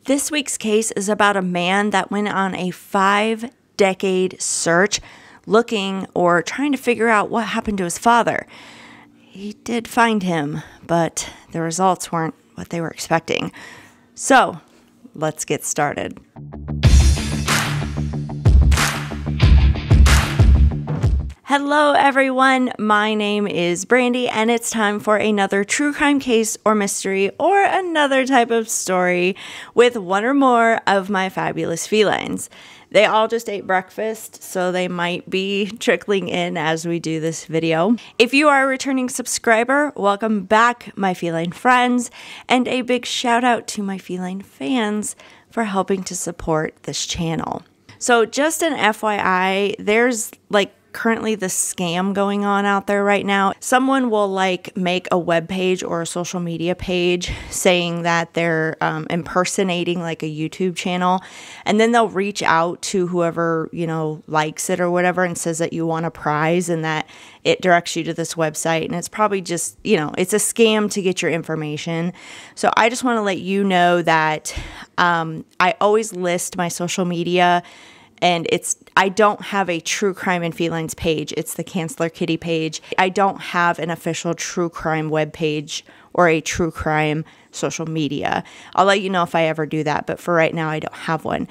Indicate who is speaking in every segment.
Speaker 1: This week's case is about a man that went on a 5-decade search looking or trying to figure out what happened to his father. He did find him, but the results weren't what they were expecting. So, let's get started. Hello everyone, my name is Brandy and it's time for another true crime case or mystery or another type of story with one or more of my fabulous felines. They all just ate breakfast, so they might be trickling in as we do this video. If you are a returning subscriber, welcome back my feline friends, and a big shout out to my feline fans for helping to support this channel. So just an FYI, there's currently the scam going on out there right now. Someone will make a web page or a social media page saying that they're impersonating a YouTube channel, and then they'll reach out to whoever likes it or whatever and says that you want a prize and that it directs you to this website, and it's probably just it's a scam to get your information. So I just want to let you know that I always list my social media. And I don't have a true crime and felines page. It's the Canceller Kitty page. I don't have an official true crime web page or a true crime social media. I'll let you know if I ever do that, but for right now, I don't have one.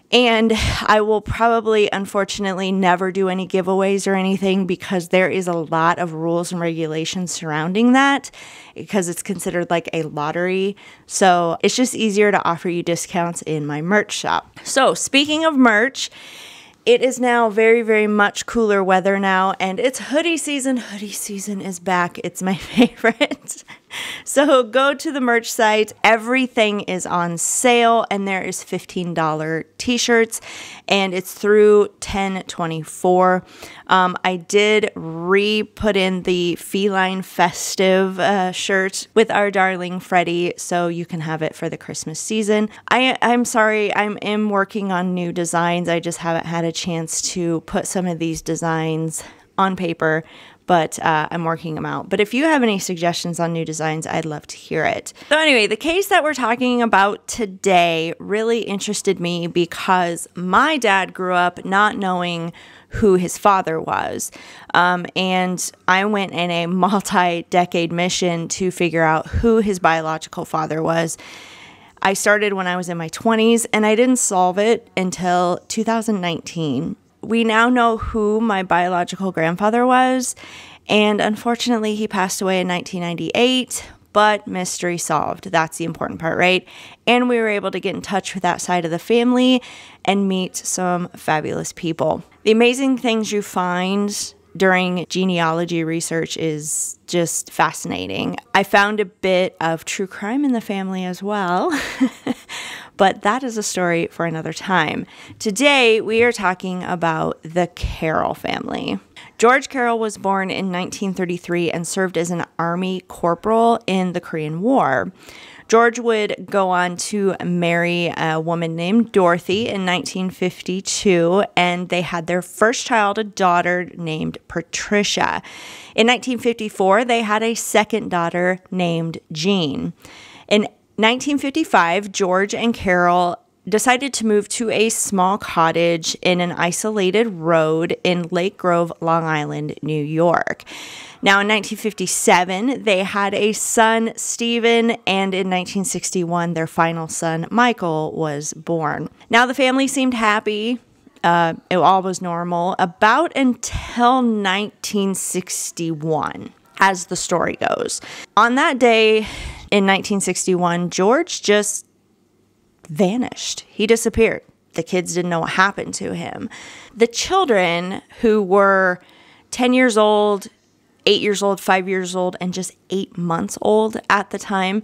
Speaker 1: And I will probably, unfortunately, never do any giveaways or anything because there is a lot of rules and regulations surrounding that because it's considered like a lottery. So it's just easier to offer you discounts in my merch shop. So speaking of merch, it is now very, very much cooler weather now, and it's hoodie season. Hoodie season is back. It's my favorite. So go to the merch site. Everything is on sale, and there is $15 t-shirts, and it's through 10/24. I did put in the feline festive shirt with our darling Freddie, so you can have it for the Christmas season. I'm sorry, I'm working on new designs. I just haven't had a chance to put some of these designs on paper, but I'm working them out. But if you have any suggestions on new designs, I'd love to hear it. So anyway, the case that we're talking about today really interested me because my dad grew up not knowing who his father was. And I went in a multi-decade mission to figure out who his biological father was. I started when I was in my 20s, and I didn't solve it until 2019. We now know who my biological grandfather was, and unfortunately he passed away in 1998, but mystery solved. That's the important part, right? And we were able to get in touch with that side of the family and meet some fabulous people. The amazing things you find during genealogy research is just fascinating. I found a bit of true crime in the family as well. But that is a story for another time. Today, we are talking about the Carroll family. George Carroll was born in 1933 and served as an Army corporal in the Korean War. George would go on to marry a woman named Dorothy in 1952, and they had their first child, a daughter named Patricia. In 1954, they had a second daughter named Jean. In 1955, George and Carroll decided to move to a small cottage in an isolated road in Lake Grove, Long Island, New York. Now, in 1957, they had a son, Stephen, and in 1961, their final son, Michael, was born. Now, the family seemed happy. It all was normal about until 1961, as the story goes. On that day, in 1961, George just vanished. He disappeared. The kids didn't know what happened to him. The children, who were 10 years old, 8 years old, 5 years old, and just 8 months old at the time,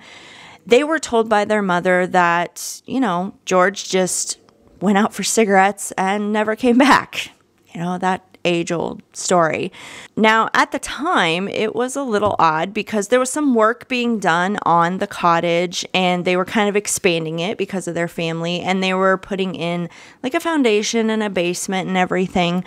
Speaker 1: they were told by their mother that, George just went out for cigarettes and never came back. That age-old story. Now, at the time, it was a little odd because there was some work being done on the cottage, and they were kind of expanding it because of their family, and they were putting in a foundation and a basement and everything.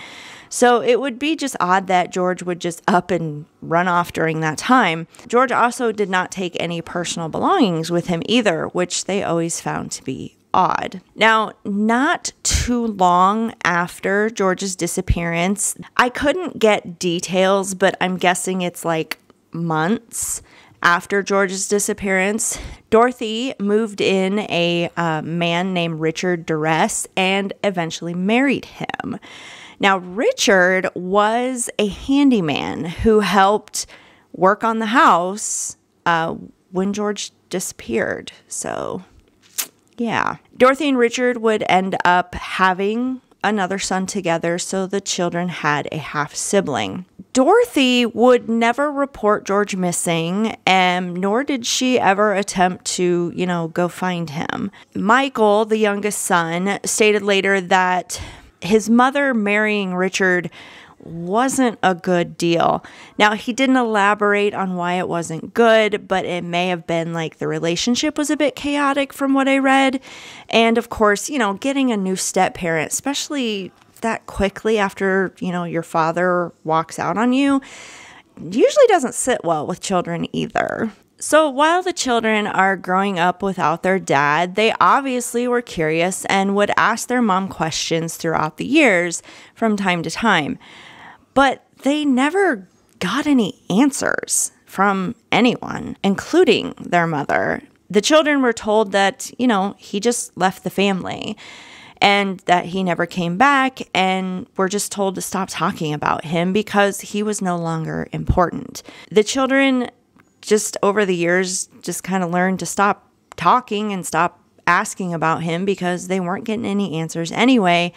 Speaker 1: So it would be just odd that George would just up and run off during that time. George also did not take any personal belongings with him either, which they always found to be odd. Now, not too long after George's disappearance, I couldn't get details, but I'm guessing it's like months after George's disappearance, Dorothy moved in a man named Richard Duress and eventually married him. Now, Richard was a handyman who helped work on the house when George disappeared. So, yeah. Dorothy and Richard would end up having another son together, so the children had a half sibling. Dorothy would never report George missing, nor did she ever attempt to, go find him. Michael, the youngest son, stated later that his mother marrying Richard wasn't a good deal. Now, he didn't elaborate on why it wasn't good, but it may have been like the relationship was a bit chaotic from what I read. And of course, getting a new step parent, especially that quickly after, your father walks out on you, usually doesn't sit well with children either. So while the children are growing up without their dad, they obviously were curious and would ask their mom questions throughout the years from time to time. But they never got any answers from anyone, including their mother. The children were told that, he just left the family and that he never came back, and were just told to stop talking about him because he was no longer important. The children just over the years just kind of learned to stop talking and stop asking about him because they weren't getting any answers anyway.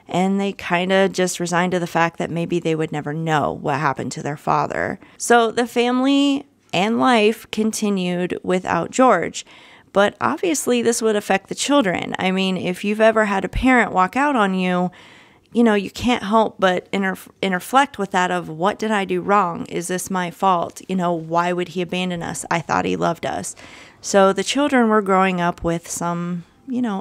Speaker 1: And they kind of just resigned to the fact that maybe they would never know what happened to their father. So the family and life continued without George. But obviously this would affect the children. I mean, if you've ever had a parent walk out on you, you can't help but interflect with that of, what did I do wrong? Is this my fault? Why would he abandon us? I thought he loved us. So the children were growing up with some,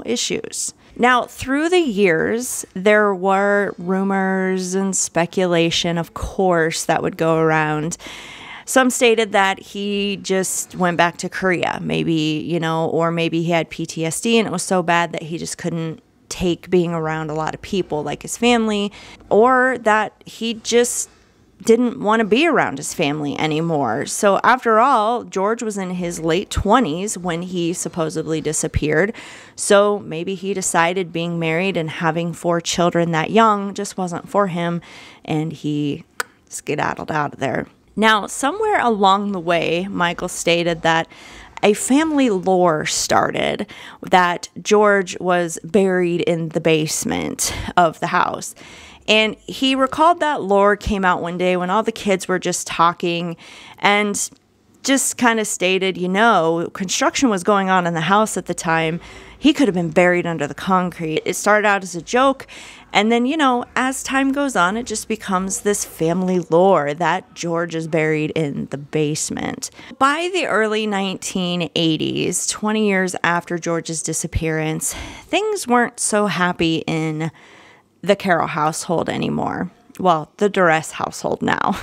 Speaker 1: issues. Now, through the years, there were rumors and speculation, of course, that would go around. Some stated that he just went back to Korea, maybe, or maybe he had PTSD and it was so bad that he just couldn't take being around a lot of people like his family, or that he just didn't want to be around his family anymore. So after all, George was in his late 20s when he supposedly disappeared. So maybe he decided being married and having 4 children that young just wasn't for him, and he skedaddled out of there. Now, somewhere along the way, Michael stated that a family lore started that George was buried in the basement of the house. And he recalled that lore came out one day when all the kids were just talking and just kind of stated, construction was going on in the house at the time. He could have been buried under the concrete. It started out as a joke. And then, as time goes on, it just becomes this family lore that George is buried in the basement. By the early 1980s, 20 years after George's disappearance, things weren't so happy in the Carroll household anymore. Well, the Duress household now.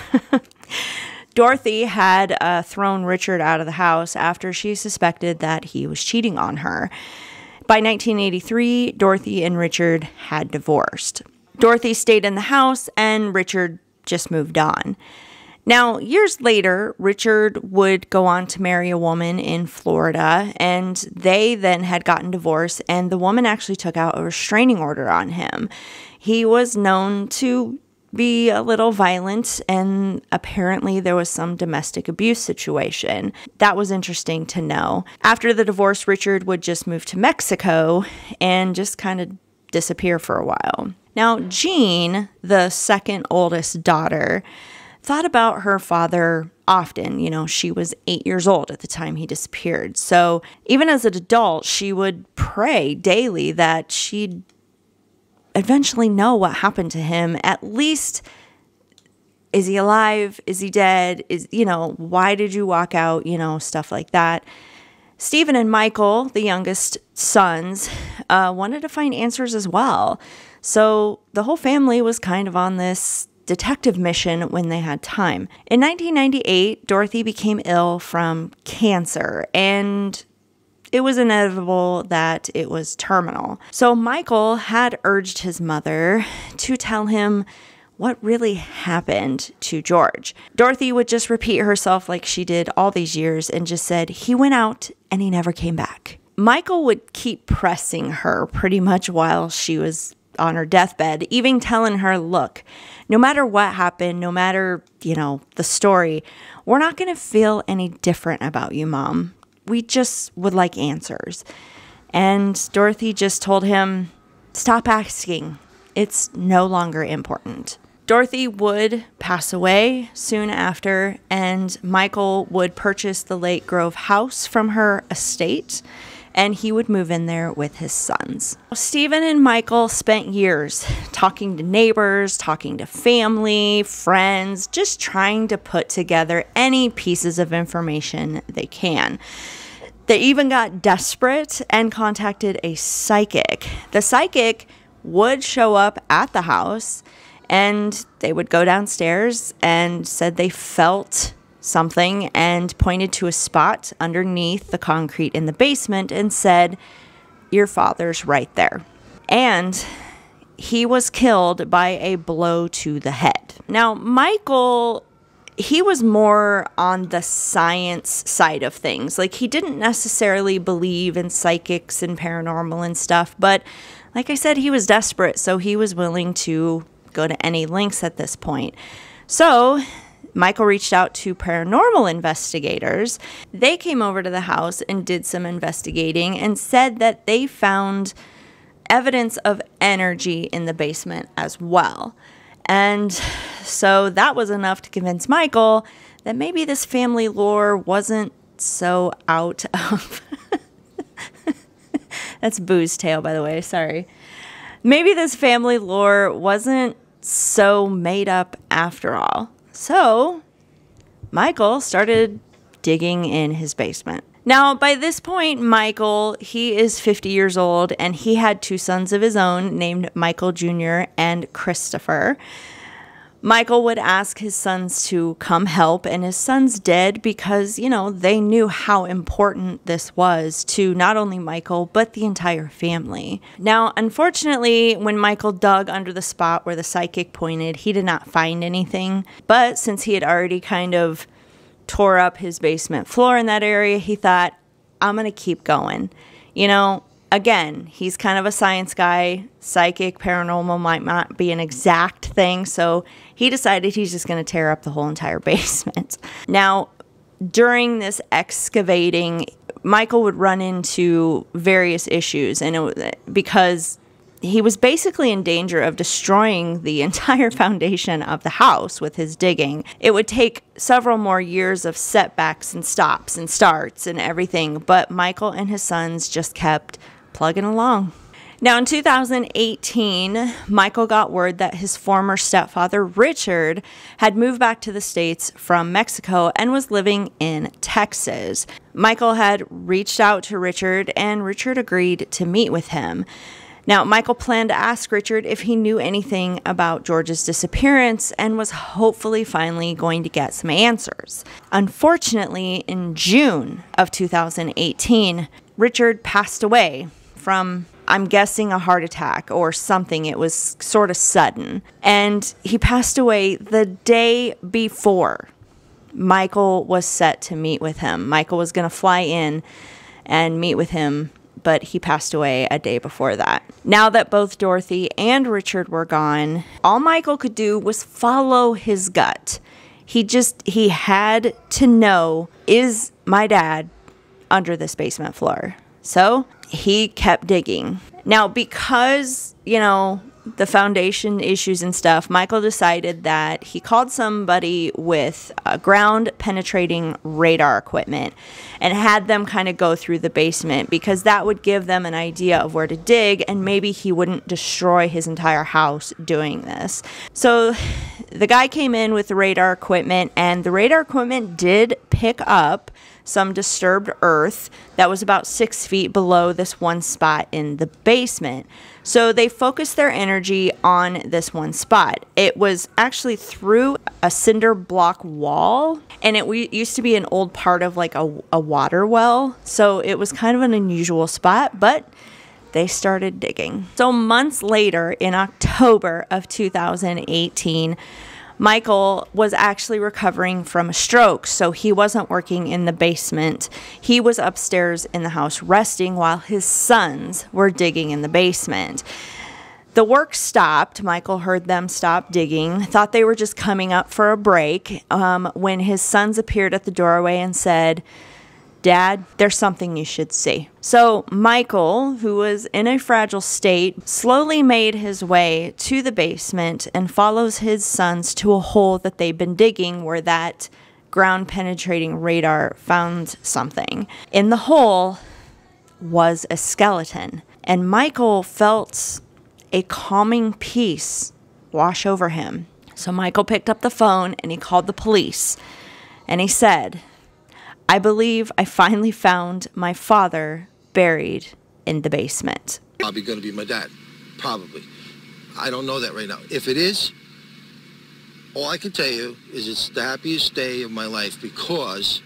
Speaker 1: Dorothy had thrown Richard out of the house after she suspected that he was cheating on her. By 1983, Dorothy and Richard had divorced. Dorothy stayed in the house and Richard just moved on. Now, years later, Richard would go on to marry a woman in Florida, and they then had gotten divorced, and the woman actually took out a restraining order on him. He was known to be a little violent, and apparently there was some domestic abuse situation. That was interesting to know. After the divorce, Richard would just move to Mexico and just kind of disappear for a while. Now, Jean, the second oldest daughter, thought about her father often. She was 8 years old at the time he disappeared. So even as an adult, she would pray daily that she'd eventually know what happened to him. At least, is he alive? Is he dead? Why did you walk out? Stuff like that. Stephen and Michael, the youngest sons, wanted to find answers as well. So the whole family was kind of on this detective mission when they had time. In 1998, Dorothy became ill from cancer, and it was inevitable that it was terminal. So Michael had urged his mother to tell him what really happened to George. Dorothy would just repeat herself like she did all these years and just said, he went out and he never came back. Michael would keep pressing her pretty much while she was on her deathbed, even telling her, look, no matter what happened, no matter, the story, we're not going to feel any different about you, Mom. We just would like answers. And Dorothy just told him, stop asking. It's no longer important. Dorothy would pass away soon after, and Michael would purchase the Lake Grove house from her estate, and he would move in there with his sons. Stephen and Michael spent years talking to neighbors, talking to family, friends, just trying to put together any pieces of information they can. They even got desperate and contacted a psychic. The psychic would show up at the house, and they would go downstairs and said they felt something and pointed to a spot underneath the concrete in the basement and said, your father's right there. And he was killed by a blow to the head. Now, Michael, he was more on the science side of things. Like, he didn't necessarily believe in psychics and paranormal and stuff, but like I said, he was desperate, so he was willing to go to any lengths at this point. So Michael reached out to paranormal investigators. They came over to the house and did some investigating and said that they found evidence of energy in the basement as well. And so that was enough to convince Michael that maybe this family lore wasn't so out of... That's Boo's tail, by the way. Sorry. Maybe this family lore wasn't so made up after all. So Michael started digging in his basement. Now, by this point, Michael, he is 50 years old, and he had two sons of his own named Michael Jr. and Christopher. Michael would ask his sons to come help, and his sons did because, they knew how important this was to not only Michael, but the entire family. Now, unfortunately, when Michael dug under the spot where the psychic pointed, he did not find anything. But since he had already kind of tore up his basement floor in that area, he thought, I'm going to keep going. Again, he's kind of a science guy. Psychic, paranormal might not be an exact thing, so he decided he's just going to tear up the whole entire basement. Now, during this excavating, Michael would run into various issues, and because he was basically in danger of destroying the entire foundation of the house with his digging. It would take several more years of setbacks and stops and starts and everything, but Michael and his sons just kept plugging along. Now, in 2018, Michael got word that his former stepfather, Richard, had moved back to the States from Mexico and was living in Texas. Michael had reached out to Richard, and Richard agreed to meet with him. Now, Michael planned to ask Richard if he knew anything about George's disappearance and was hopefully finally going to get some answers. Unfortunately, in June of 2018, Richard passed away from, I'm guessing, a heart attack or something. It was sort of sudden. And he passed away the day before Michael was set to meet with him. Michael was going to fly in and meet with him, but he passed away a day before that. Now that both Dorothy and Richard were gone, all Michael could do was follow his gut. He had to know, is my dad under this basement floor? So he kept digging. Now, because, the foundation issues and stuff, Michael decided that he called somebody with ground penetrating radar equipment and had them kind of go through the basement, because that would give them an idea of where to dig, and maybe he wouldn't destroy his entire house doing this. So the guy came in with the radar equipment, and the radar equipment did pick up some disturbed earth that was about 6 feet below this one spot in the basement. So they focused their energy on this one spot. It was actually through a cinder block wall, and it used to be an old part of like a water well. So it was kind of an unusual spot, but they started digging. So months later, in October of 2018, Michael was actually recovering from a stroke, so he wasn't working in the basement. He was upstairs in the house resting while his sons were digging in the basement. The work stopped. Michael heard them stop digging, thought they were just coming up for a break, when his sons appeared at the doorway and said, "Dad, there's something you should see." So Michael, who was in a fragile state, slowly made his way to the basement and follows his sons to a hole that they've been digging where that ground penetrating radar found something. In the hole was a skeleton, and Michael felt a calming peace wash over him. So Michael picked up the phone and he called the police, and he said, "I believe I finally found my father buried in the basement."
Speaker 2: Probably going to be my dad. Probably. I don't know that right now. If it is, all I can tell you is it's the happiest day of my life because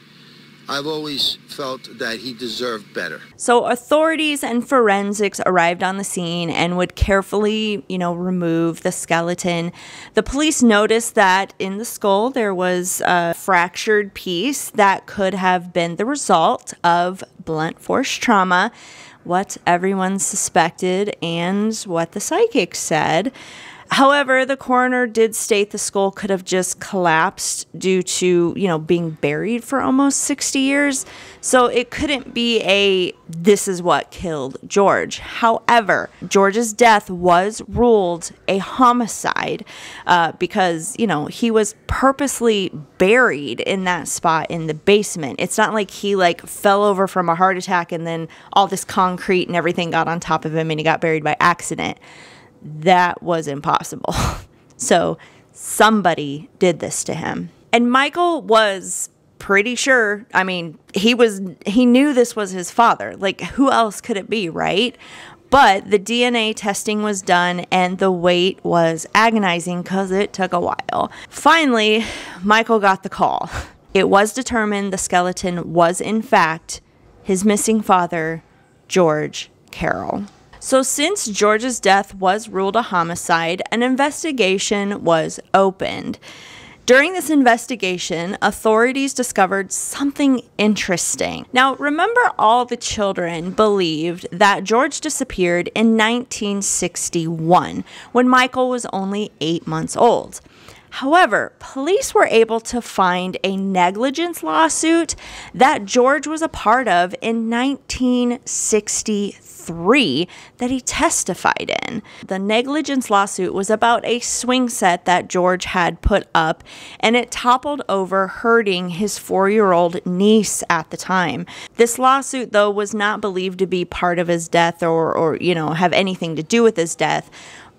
Speaker 2: I've always felt that he deserved better.
Speaker 1: So authorities and forensics arrived on the scene and would carefully, remove the skeleton. The police noticed that in the skull there was a fractured piece that could have been the result of blunt force trauma, what everyone suspected and what the psychic said. However, the coroner did state the skull could have just collapsed due to, being buried for almost 60 years. So it couldn't be this is what killed George. However, George's death was ruled a homicide because, he was purposely buried in that spot in the basement. It's not like he fell over from a heart attack and then all this concrete and everything got on top of him and he got buried by accident. That was impossible. So somebody did this to him. And Michael was pretty sure, he knew this was his father. Who else could it be, right? But the DNA testing was done and the wait was agonizing because it took a while. Finally, Michael got the call. It was determined the skeleton was in fact his missing father, George Carroll. So since George's death was ruled a homicide, an investigation was opened. During this investigation, authorities discovered something interesting. Now, remember, all the children believed that George disappeared in 1961 when Michael was only 8 months old. However, police were able to find a negligence lawsuit that George was a part of in 1963 that he testified in. The negligence lawsuit was about a swing set that George had put up, and it toppled over, hurting his 4-year-old niece at the time. This lawsuit, though, was not believed to be part of his death or have anything to do with his death.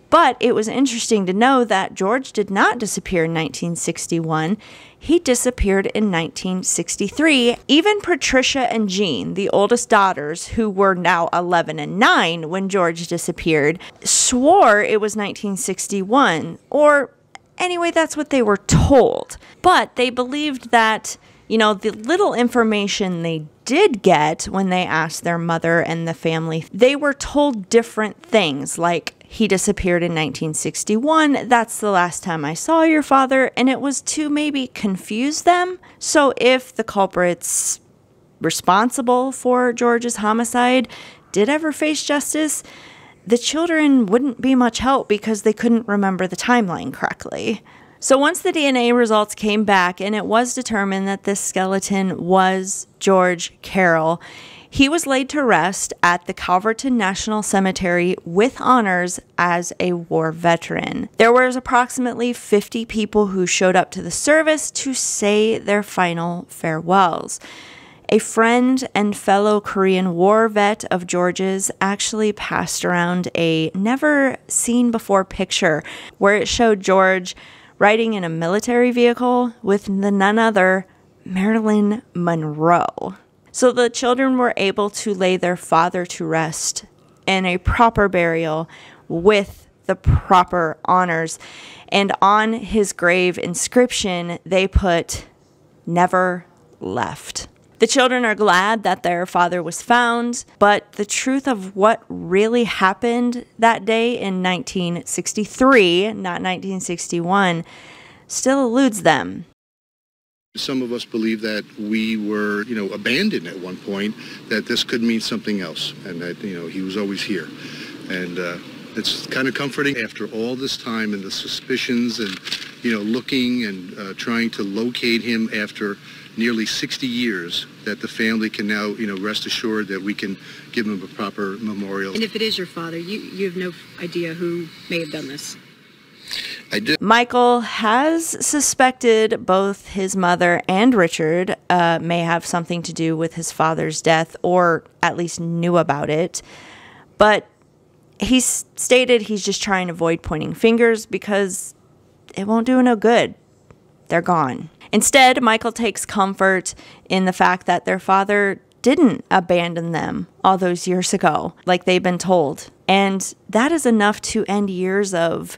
Speaker 1: But it was interesting to know that George did not disappear in 1961. He disappeared in 1963. Even Patricia and Jean, the oldest daughters, who were now 11 and 9 when George disappeared, swore it was 1961. Or anyway, that's what they were told. But they believed that, the little information they did get when they asked their mother and the family, they were told different things, like, he disappeared in 1961. That's the last time I saw your father. And it was to maybe confuse them. So if the culprits responsible for George's homicide did ever face justice, the children wouldn't be much help because they couldn't remember the timeline correctly. So once the DNA results came back and it was determined that this skeleton was George Carroll, he was laid to rest at the Calverton National Cemetery with honors as a war veteran. There was approximately 50 people who showed up to the service to say their final farewells. A friend and fellow Korean War vet of George's actually passed around a never-seen-before picture where it showed George riding in a military vehicle with none other Marilyn Monroe. So the children were able to lay their father to rest in a proper burial with the proper honors. And on his grave inscription, they put, "Never left." The children are glad that their father was found, but the truth of what really happened that day in 1963, not 1961, still eludes them.
Speaker 3: Some of us believe that we were, abandoned at one point, that this could mean something else, and that, he was always here. And it's kind of comforting after all this time and the suspicions and, looking and trying to locate him after nearly 60 years, that the family can now, rest assured that we can give him a proper memorial.
Speaker 4: And if it is your father, you have no idea who may have done this?
Speaker 2: I do.
Speaker 1: Michael has suspected both his mother and Richard may have something to do with his father's death, or at least knew about it. But he's stated he's just trying to avoid pointing fingers because it won't do no good. They're gone. Instead, Michael takes comfort in the fact that their father didn't abandon them all those years ago, like they've been told. And that is enough to end years of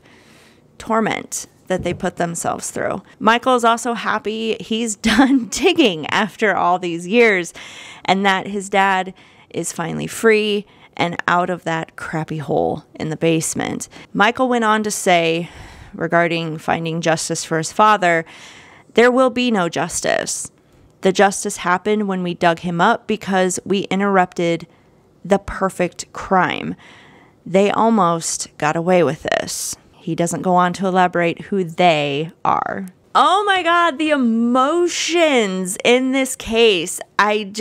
Speaker 1: torment that they put themselves through. Michael is also happy he's done digging after all these years, and that his dad is finally free and out of that crappy hole in the basement. Michael went on to say, regarding finding justice for his father, there will be no justice. The justice happened when we dug him up because we interrupted the perfect crime. They almost got away with this. He doesn't go on to elaborate who they are. Oh my God, the emotions in this case. I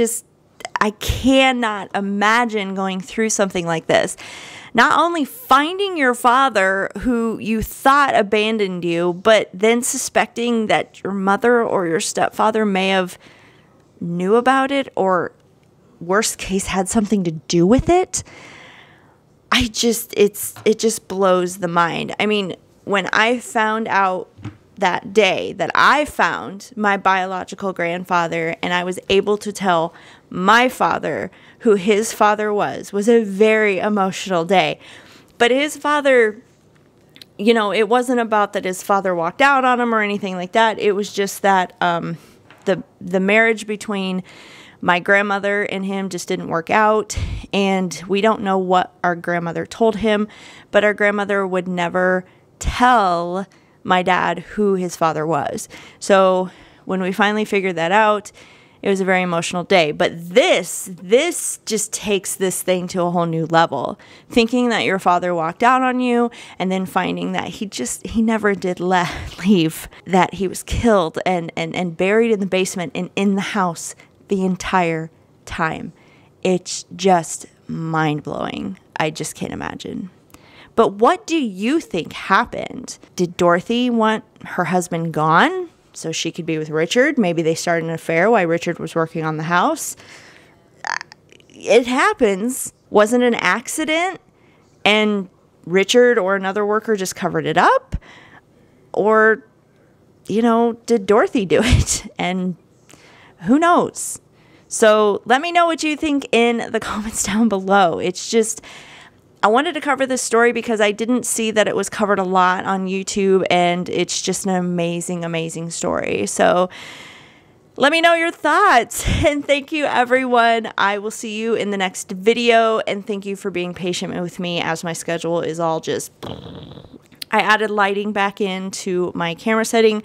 Speaker 1: cannot imagine going through something like this. Not only finding your father who you thought abandoned you, but then suspecting that your mother or your stepfather may have knew about it, or worst case had something to do with it. It just blows the mind. I mean, when I found out that day that I found my biological grandfather and I was able to tell my father who his father was a very emotional day. But his father, it wasn't about that his father walked out on him or anything like that. It was just that the marriage between my grandmother and him just didn't work out, and we don't know what our grandmother told him, but our grandmother would never tell my dad who his father was. So when we finally figured that out, it was a very emotional day. But this just takes this thing to a whole new level. Thinking that your father walked out on you, and then finding that he never did leave, that he was killed and buried in the basement and in the house the entire time. It's just mind-blowing. I just can't imagine. But what do you think happened? Did Dorothy want her husband gone so she could be with Richard? Maybe they started an affair while Richard was working on the house. It happens. Wasn't an accident, and Richard or another worker just covered it up? Or, did Dorothy do it? And who knows? So let me know what you think in the comments down below. It's just, I wanted to cover this story because I didn't see that it was covered a lot on YouTube, and it's just an amazing, amazing story. So let me know your thoughts, and thank you, everyone. I will see you in the next video, and thank you for being patient with me as my schedule is all just... I added lighting back into my camera setting,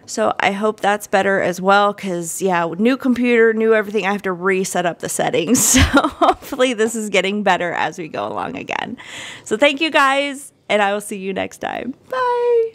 Speaker 1: so I hope that's better as well, because, yeah, new computer, new everything, I have to reset up the settings. So hopefully this is getting better as we go along again. So thank you, guys, and I will see you next time. Bye!